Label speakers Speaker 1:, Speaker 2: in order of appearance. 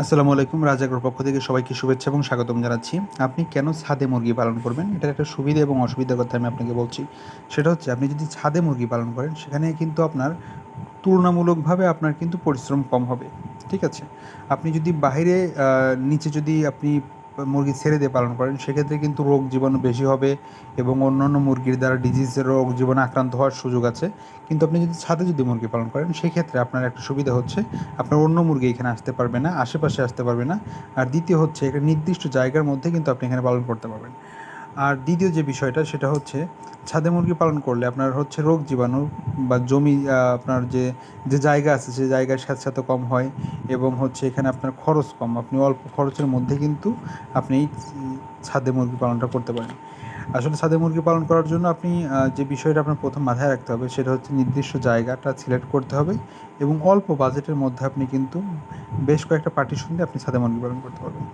Speaker 1: আসসালামু আলাইকুম। রাজাগর পক্ষ থেকে সবাইকে শুভেচ্ছা এবং স্বাগতম জানাচ্ছি। আপনি কেন ছাদে মুরগি পালন করবেন? এটার একটা সুবিধা এবং অসুবিধার কথা আমি আপনাকে বলছি। সেটা হচ্ছে আপনি যদি ছাদে মুরগি পালন করেন, সেখানে কিন্তু আপনার তুলনামূলকভাবে আপনার কিন্তু পরিশ্রম কম হবে। ঠিক আছে? আপনি যদি বাহিরে নিচে যদি আপনি মুরগি ছেড়ে দিয়ে পালন করেন, সেক্ষেত্রে কিন্তু রোগ জীবাণু বেশি হবে এবং অন্যান্য মুরগির দ্বারা ডিজিজের রোগ জীবাণু আক্রান্ত হওয়ার সুযোগ আছে। কিন্তু আপনি যদি ছাদে যদি মুরগি পালন করেন, সেক্ষেত্রে আপনার একটা সুবিধা হচ্ছে আপনার অন্য মুরগি এখানে আসতে পারবে না, আশেপাশে আসতে পারবে না। আর দ্বিতীয় হচ্ছে একটা নির্দিষ্ট জায়গার মধ্যে কিন্তু আপনি এখানে পালন করতে পারবেন। আর দ্বিতীয় যে বিষয়টা সেটা হচ্ছে ছাদে মুরগি পালন করলে আপনার হচ্ছে রোগ জীবাণু বা জমি আপনার যে জায়গা আছে সেই জায়গার স্যাঁতস্যাঁতে কম হয় এবং হচ্ছে এখানে আপনার খরচ কম। আপনি অল্প খরচের মধ্যে কিন্তু আপনি এই ছাদে মুরগি পালনটা করতে পারেন। আসলে ছাদে মুরগি পালন করার জন্য আপনি যে বিষয়টা আপনার প্রথম মাথায় রাখতে হবে সেটা হচ্ছে নির্দিষ্ট জায়গাটা সিলেক্ট করতে হবে এবং অল্প বাজেটের মধ্যে আপনি কিন্তু বেশ কয়েকটা পার্টিশন দিয়ে আপনি ছাদে মুরগি পালন করতে পারবেন।